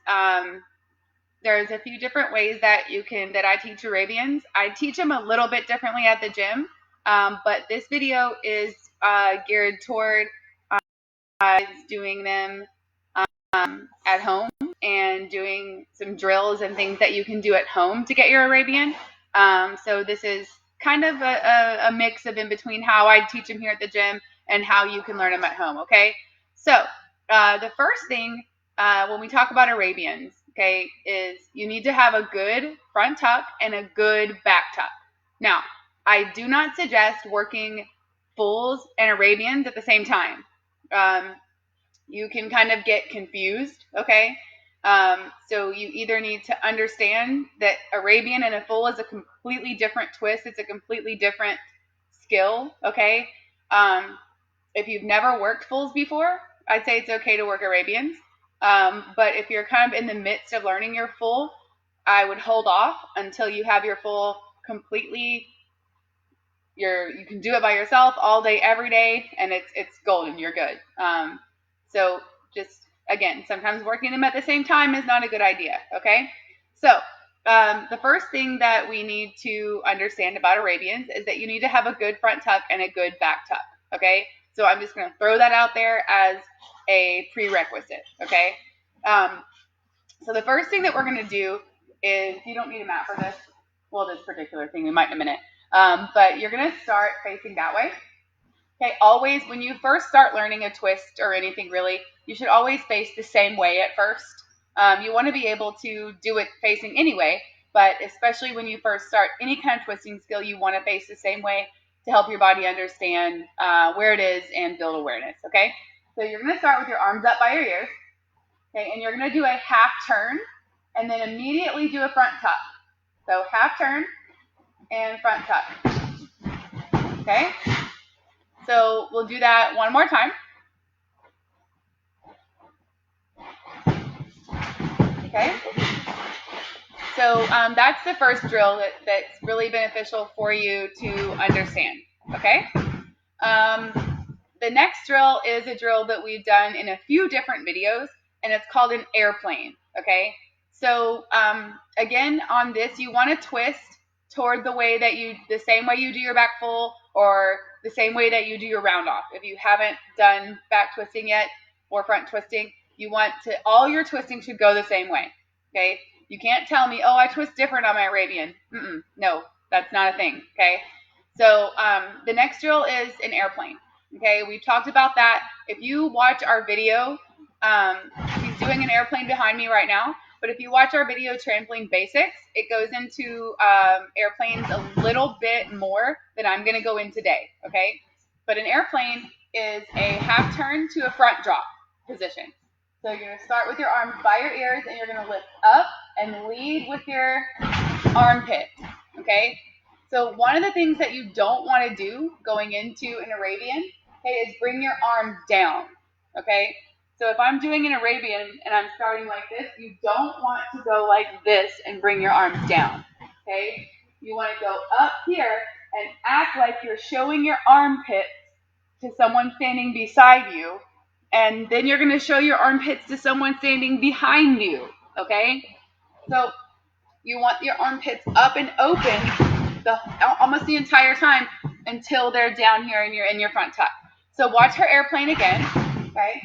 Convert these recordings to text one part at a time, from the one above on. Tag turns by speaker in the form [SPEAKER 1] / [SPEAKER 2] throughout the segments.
[SPEAKER 1] And there's a few different ways that I teach Arabians. I teach them a little bit differently at the gym, but this video is geared toward doing them at home and doing some drills and things that you can do at home to get your Arabian. So this is kind of a mix of in between how I teach them here at the gym and how you can learn them at home, okay? So the first thing when we talk about Arabians, okay, is you need to have a good front tuck and a good back tuck. Now, I do not suggest working fulls and Arabians at the same time. You can kind of get confused, okay? So you either need to understand that Arabian and a full is a completely different twist. It's a completely different skill, okay? If you've never worked fulls before, I'd say it's okay to work Arabians. But if you're kind of in the midst of learning your full, I would hold off until you have your full completely. You can do it by yourself all day, every day, and it's golden. You're good. So just, again, sometimes working them at the same time is not a good idea, okay? So the first thing that we need to understand about Arabians is that you need to have a good front tuck and a good back tuck, okay? So I'm just going to throw that out there as a prerequisite, okay? So the first thing that we're going to do is, you don't need a mat for this. Well, this particular thing, we might in a minute. But you're going to start facing that way. Okay, always, when you first start learning a twist or anything really, you should always face the same way at first. You want to be able to do it facing anyway, but especially when you first start any kind of twisting skill, you want to face the same way to help your body understand where it is and build awareness, okay? So you're going to start with your arms up by your ears, okay, and you're going to do a half turn and then immediately do a front tuck. So half turn and front tuck, okay? So we'll do that one more time. Okay. So that's the first drill that's really beneficial for you to understand. Okay. The next drill is a drill that we've done in a few different videos, and it's called an airplane. Okay. So again, on this, you want to twist toward the same way you do your back full, or the same way that you do your round off. If you haven't done back twisting yet or front twisting, all your twisting should go the same way, okay? You can't tell me, oh, I twist different on my Arabian. No, that's not a thing, okay? So the next drill is an airplane, okay? We've talked about that. If you watch our video, he's doing an airplane behind me right now. But if you watch our video, Trampoline Basics, it goes into airplanes a little bit more than I'm going to go in today, okay? But an airplane is a half turn to a front drop position. So you're going to start with your arms by your ears, and you're going to lift up and lead with your armpit, okay? So one of the things that you don't want to do going into an Arabian, okay, is bring your arms down, okay? So if I'm doing an Arabian and I'm starting like this, you don't want to go like this and bring your arms down, okay? You want to go up here and act like you're showing your armpits to someone standing beside you, and then you're going to show your armpits to someone standing behind you, okay? So you want your armpits up and open almost the entire time until they're down here in your front tuck. So watch her airplane again, okay?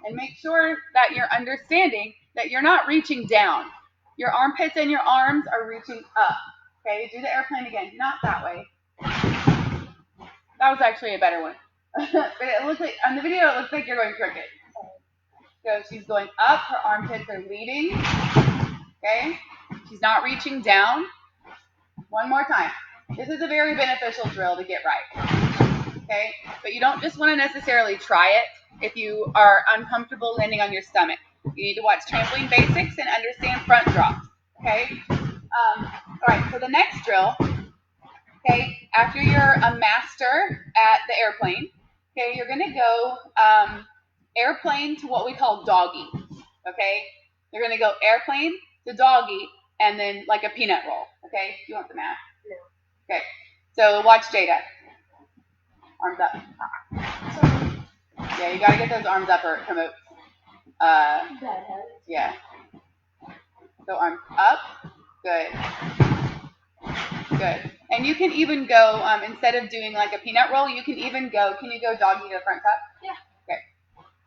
[SPEAKER 1] And make sure that you're understanding that you're not reaching down. Your armpits and your arms are reaching up. Okay, do the airplane again. Not that way. That was actually a better one. But it looks like, on the video, it looks like you're going crooked. So she's going up. Her armpits are leading. Okay, she's not reaching down. One more time. This is a very beneficial drill to get right. Okay, but you don't just want to necessarily try it if you are uncomfortable landing on your stomach. You need to watch Trampoline Basics and understand front drops, okay? All right, so the next drill, okay, after you're a master at the airplane, okay, you're going to go airplane to what we call doggy, okay? You're going to go airplane to doggy and then like a peanut roll, okay? Do you want the mat? No. Okay, so watch Jada. Arms up. Yeah, you gotta get those arms up or it promotes. Yeah. So arms up. Good. Good. And you can even go, instead of doing like a peanut roll, you can even go, can you go doggy to front tuck?
[SPEAKER 2] Yeah.
[SPEAKER 1] Okay.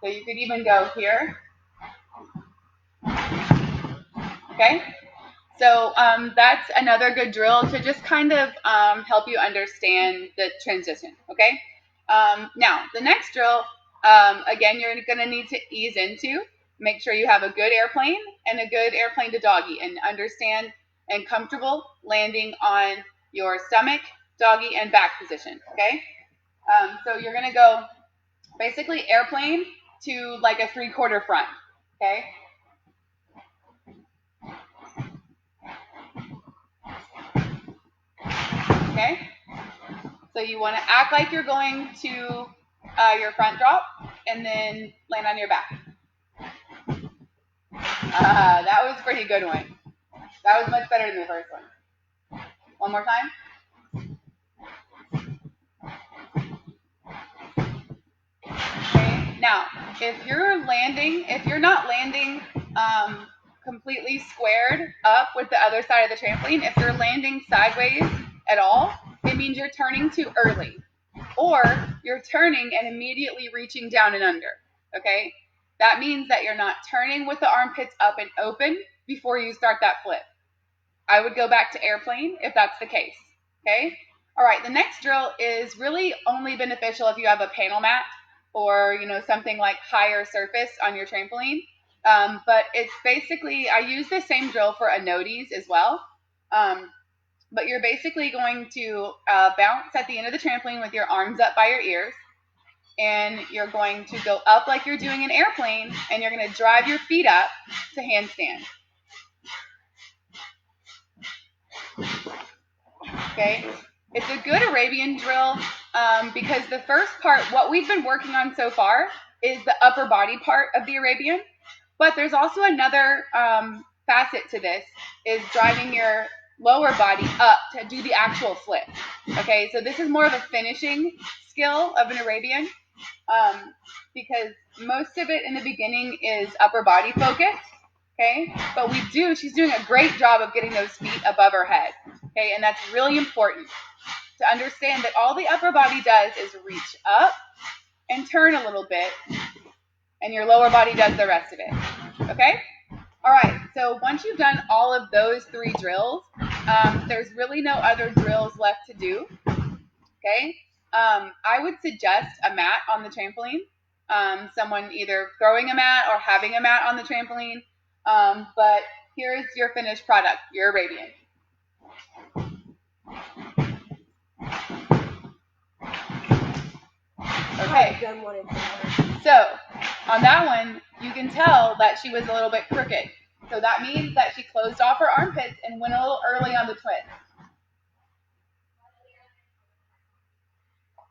[SPEAKER 1] So you could even go here. Okay. So that's another good drill to just kind of help you understand the transition. Okay. Now, the next drill, again, you're going to need to ease into. Make sure you have a good airplane and a good airplane to doggy, and understand and comfortable landing on your stomach, doggy, and back position. Okay. So you're going to go basically airplane to like a 3/4 front. Okay. Okay. So you want to act like you're going to your front drop and then land on your back. That was a pretty good one. That was much better than the first one. One more time. Okay. Now, if you're not landing completely squared up with the other side of the trampoline, if you're landing sideways at all, it means you're turning too early. Or you're turning and immediately reaching down and under, okay? That means that you're not turning with the armpits up and open before you start that flip. I would go back to airplane if that's the case, okay? All right, the next drill is really only beneficial if you have a panel mat or, something like higher surface on your trampoline. But it's basically, I use the same drill for anodes as well. But you're basically going to bounce at the end of the trampoline with your arms up by your ears. And you're going to go up like you're doing an airplane. And you're going to drive your feet up to handstand. Okay? It's a good Arabian drill because the first part, what we've been working on so far, is the upper body part of the Arabian. But there's also another facet to this, is driving your lower body up to do the actual flip. Okay, so this is more of a finishing skill of an Arabian because most of it in the beginning is upper body focused. Okay, but she's doing a great job of getting those feet above her head. Okay, and that's really important to understand that all the upper body does is reach up and turn a little bit, and your lower body does the rest of it. Okay? All right, so once you've done all of those 3 drills, there's really no other drills left to do. Okay? I would suggest a mat on the trampoline. Someone either throwing a mat or having a mat on the trampoline. But here's your finished product, your Arabian. Okay. So on that one, you can tell that she was a little bit crooked. So that means that she closed off her armpits and went a little early on the twist.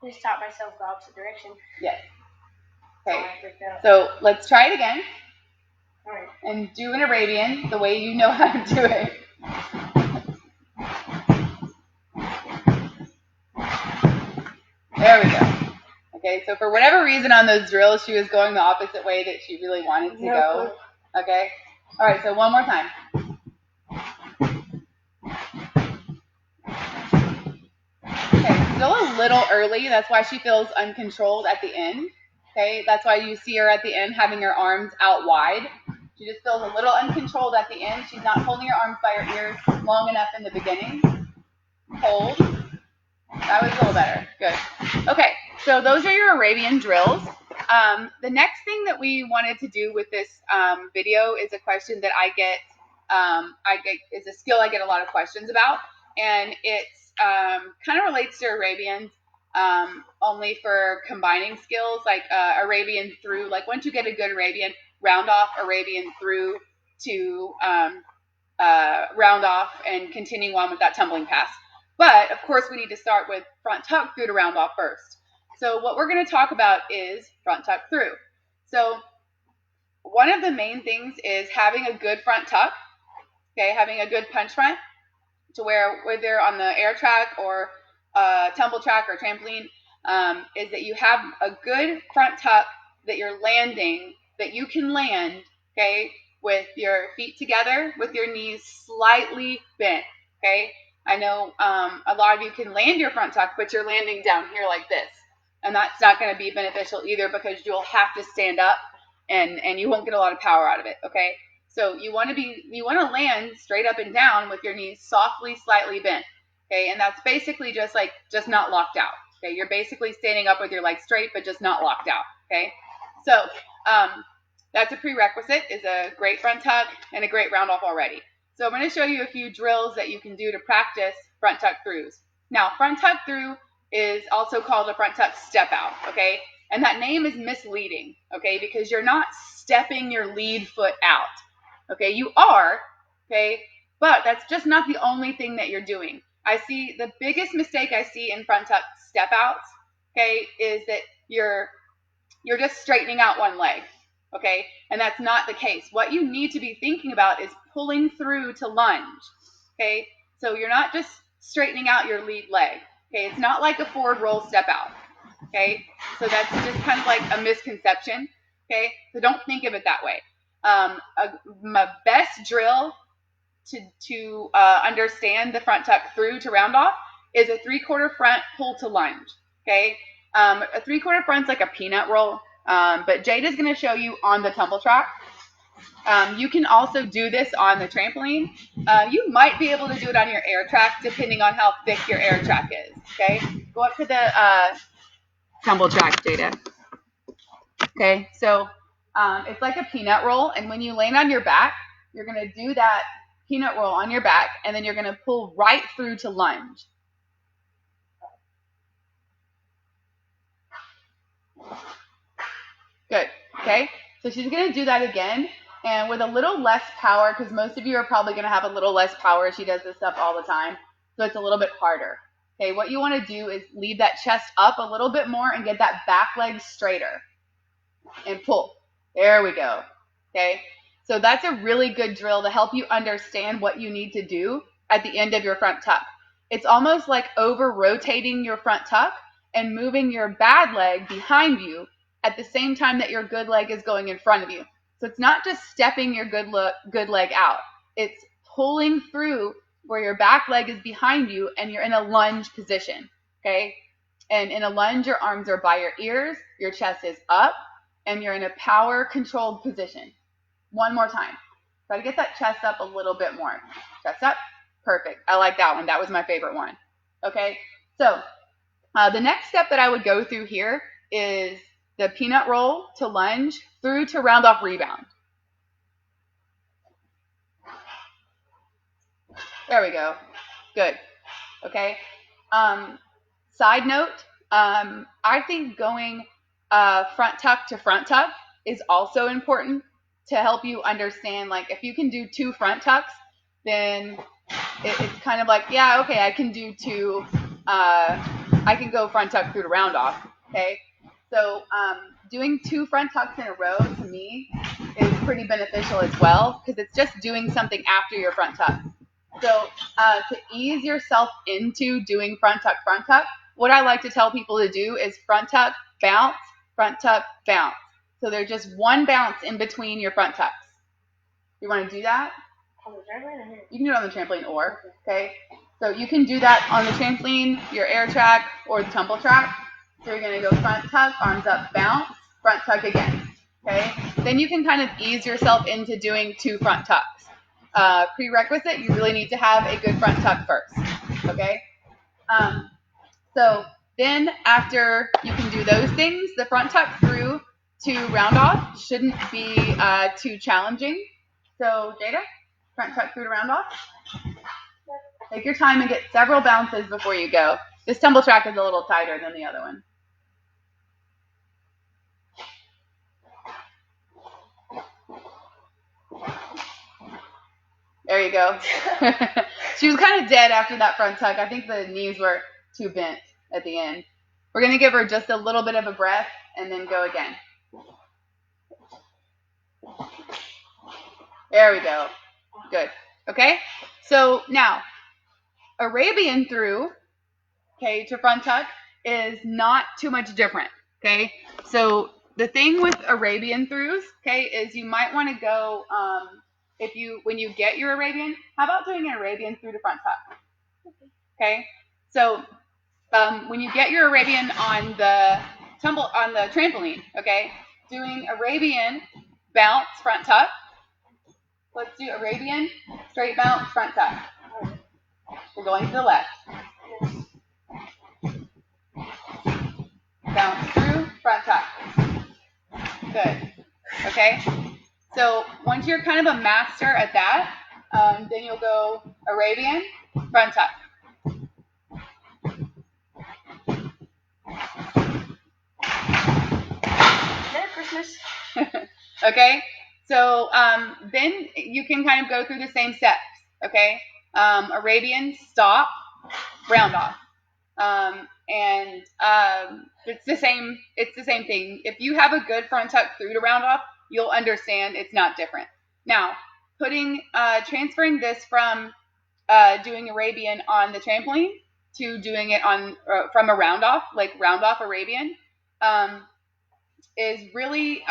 [SPEAKER 2] I just taught myself the opposite direction.
[SPEAKER 1] Yes. Okay. So let's try it again.
[SPEAKER 2] All right.
[SPEAKER 1] And do an Arabian the way you know how to do it. There we go. Okay, so for whatever reason on those drills, she was going the opposite way that she really wanted to go. Okay? All right, so one more time. Okay, still a little early. That's why she feels uncontrolled at the end. Okay, that's why you see her at the end having her arms out wide. She just feels a little uncontrolled at the end. She's not holding her arms by her ears long enough in the beginning. Hold. That was a little better. Good. Okay, so those are your Arabian drills. The next thing that we wanted to do with this video is a question that I get is a skill I get a lot of questions about, and it's kind of relates to Arabians, only for combining skills like Arabian through. Like once you get a good Arabian, round off Arabian through to round off and continue on with that tumbling pass. But, of course, we need to start with front tuck through to round off first. So what we're going to talk about is front tuck through. So one of the main things is having a good front tuck, okay, having a good punch front, to where whether on the air track or tumble track or trampoline, is that you have a good front tuck that you're landing, that you can land, okay, with your feet together, with your knees slightly bent, okay? I know a lot of you can land your front tuck, but you're landing down here like this. And that's not going to be beneficial either because you'll have to stand up and you won't get a lot of power out of it, okay? So you want to land straight up and down with your knees softly, slightly bent, okay? And that's basically just not locked out, okay? You're basically standing up with your legs straight, but just not locked out, okay? So that's a prerequisite, is a great front tuck and a great round off already. So I'm going to show you a few drills that you can do to practice front tuck throughs. Now, front tuck through is also called a front tuck step out, okay? And that name is misleading, okay? Because you're not stepping your lead foot out, okay? You are, okay? But that's just not the only thing that you're doing. I see the biggest mistake I see in front tuck step outs, okay, is that you're just straightening out one leg, okay? And that's not the case. What you need to be thinking about is pulling through to lunge, okay? So you're not just straightening out your lead leg, okay? It's not like a forward roll step out, okay? So that's just kind of like a misconception, okay? So don't think of it that way. My best drill to understand the front tuck through to round off is a 3/4 front pull to lunge, okay? A 3/4 front's like a peanut roll, but Jada's going to show you on the tumble track. You can also do this on the trampoline. You might be able to do it on your air track depending on how thick your air track is, okay? Go up to the tumble track, Jada. Okay, so it's like a peanut roll, and when you land on your back, you're going to do that peanut roll on your back, and then you're going to pull right through to lunge. Good, okay? So she's going to do that again, and with a little less power, because most of you are probably going to have a little less power. She does this stuff all the time, so it's a little bit harder. Okay, what you want to do is leave that chest up a little bit more and get that back leg straighter. And pull. There we go. Okay, so that's a really good drill to help you understand what you need to do at the end of your front tuck. It's almost like over-rotating your front tuck and moving your bad leg behind you at the same time that your good leg is going in front of you. So it's not just stepping your good leg out. It's pulling through where your back leg is behind you and you're in a lunge position, okay? And in a lunge, your arms are by your ears, your chest is up, and you're in a power-controlled position. One more time. Try to get that chest up a little bit more. Chest up. Perfect. I like that one. That was my favorite one. Okay? So the next step that I would go through here is the peanut roll to lunge through to round off rebound. There we go. Good. Okay? Side note, I think going front tuck to front tuck is also important to help you understand, like, if you can do 2 front tucks, then it's kind of like, yeah, okay, I can do 2, I can go front tuck through to round off, okay? So doing 2 front tucks in a row, to me, is pretty beneficial as well, because it's just doing something after your front tuck. So to ease yourself into doing front tuck, what I like to tell people to do is front tuck, bounce, front tuck, bounce. So there's just one bounce in between your front tucks. You want to do that?
[SPEAKER 2] On the trampoline or here?
[SPEAKER 1] You can do it on the trampoline or, okay? So you can do that on the trampoline, your air track, or the tumble track. So you're going to go front tuck, arms up, bounce, front tuck again, okay? Then you can kind of ease yourself into doing 2 front tucks. Prerequisite, you really need to have a good front tuck first, okay? So then after you can do those things, the front tuck through to round off shouldn't be too challenging. So Jada, front tuck through to round off. Take your time and get several bounces before you go. This tumble track is a little tighter than the other one. There you go. She was kind of dead after that front tuck. I think the knees were too bent at the end. We're going to give her just a little bit of a breath and then go again. There we go. Good. Okay? So now, Arabian through, okay, to front tuck is not too much different, okay? So the thing with Arabian throughs, okay, is you might want to go, when you get your Arabian, how about doing an Arabian through the front tuck? Okay, so when you get your Arabian on the trampoline, okay, doing Arabian bounce front tuck. Let's do Arabian straight bounce front tuck. We're going to the left. Bounce through front tuck. Good. Okay. So once you're kind of a master at that, then you'll go Arabian front tuck.
[SPEAKER 2] Merry Christmas.
[SPEAKER 1] Okay. So then you can kind of go through the same steps. Okay. Arabian stop, round off. It's the same. It's the same thing. If you have a good front tuck through to round off, you'll understand it's not different. Now, transferring this from doing Arabian on the trampoline to doing it on from a round off, like round off Arabian, is really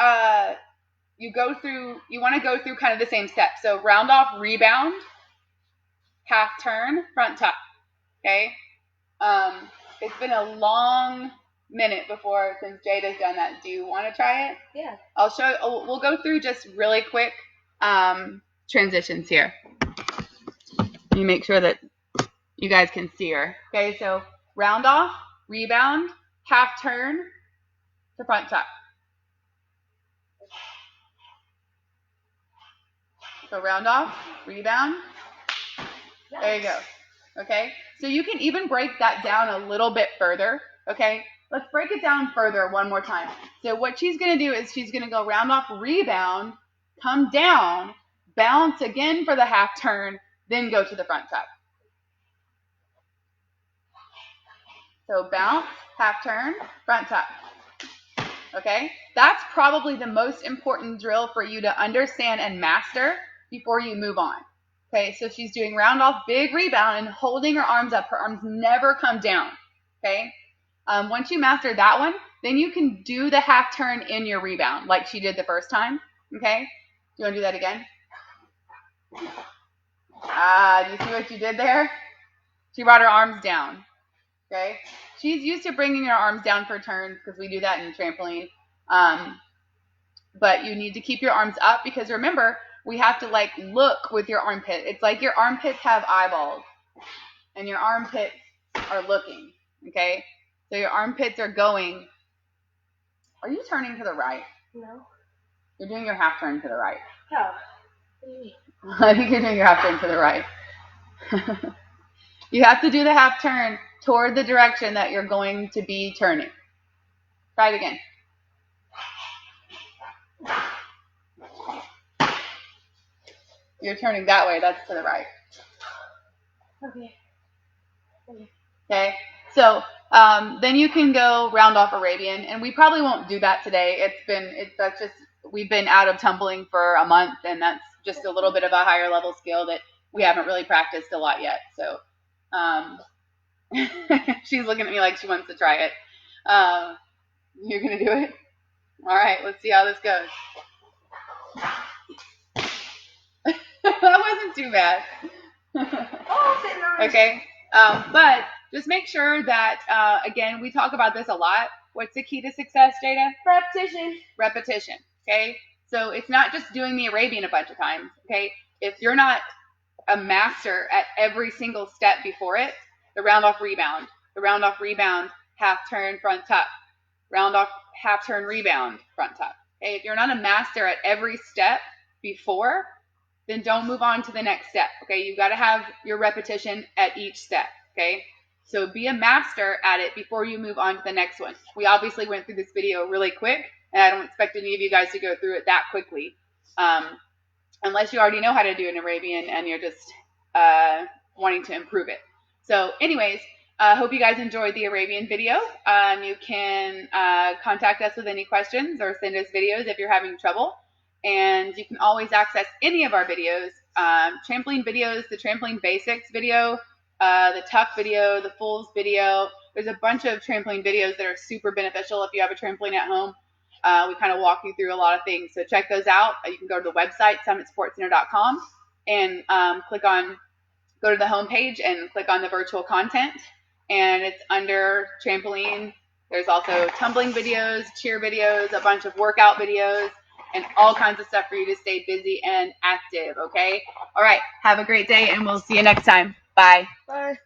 [SPEAKER 1] you want to go through kind of the same steps. So round off, rebound, half turn, front tuck. Okay. It's been a long minute since Jada's done that. Do you want to try it?
[SPEAKER 2] Yeah.
[SPEAKER 1] We'll go through just really quick transitions here. Let me make sure that you guys can see her. Okay, so round off, rebound, half turn to front tuck. So round off, rebound.
[SPEAKER 2] Nice.
[SPEAKER 1] There you go. Okay, so you can even break that down a little bit further. Okay, let's break it down further one more time. So what she's going to do is she's going to go round off, rebound, come down, bounce again for the half turn, then go to the front tuck. So bounce, half turn, front tuck. Okay, that's probably the most important drill for you to understand and master before you move on. Okay, so she's doing round off, big rebound, and holding her arms up. Her arms never come down. Okay, once you master that one, then you can do the half turn in your rebound like she did the first time. Okay, do you want to do that again? Do you see what you did there? She brought her arms down. Okay, she's used to bringing her arms down for turns because we do that in trampoline. But you need to keep your arms up because remember, we have to like look with your armpit. It's like your armpits have eyeballs and your armpits are looking. Okay, so your armpits are going. Are you turning to the right?
[SPEAKER 2] No.
[SPEAKER 1] You're doing your half turn to the right.
[SPEAKER 2] Oh. What do you mean?
[SPEAKER 1] I think you're doing your half turn to the right. You have to do the half turn toward the direction that you're going to be turning. Try it again. You're turning that way. That's to the right.
[SPEAKER 2] Okay.
[SPEAKER 1] Okay. So then you can go round off Arabian, and we probably won't do that today. We've been out of tumbling for a month, and that's just a little bit of a higher level skill that we haven't really practiced a lot yet. So she's looking at me like she wants to try it. You're gonna do it? All right. Let's see how this goes. That wasn't too bad. Okay. But just make sure that, again, we talk about this a lot. What's the key to success, Jada?
[SPEAKER 2] Repetition.
[SPEAKER 1] Repetition. Okay. So it's not just doing the Arabian a bunch of times. Okay. If you're not a master at every single step before it, the round off rebound, half turn, front tuck, round off, half turn, rebound, front tuck. Okay. If you're not a master at every step before, then don't move on to the next step. Okay, you've got to have your repetition at each step. Okay, so be a master at it before you move on to the next one. We obviously went through this video really quick, and I don't expect any of you guys to go through it that quickly, unless you already know how to do an Arabian and you're just wanting to improve it. So anyways, I hope you guys enjoyed the Arabian video. You can contact us with any questions or send us videos if you're having trouble. And you can always access any of our videos, trampoline videos, the trampoline basics video, the tuck video, the fulls video. There's a bunch of trampoline videos that are super beneficial if you have a trampoline at home. We kind of walk you through a lot of things. So check those out. You can go to the website, summitsportscenter.com, and go to the homepage and click on the virtual content. And it's under trampoline. There's also tumbling videos, cheer videos, a bunch of workout videos, and all kinds of stuff for you to stay busy and active, okay? All right. Have a great day, and we'll see you next time. Bye.
[SPEAKER 2] Bye.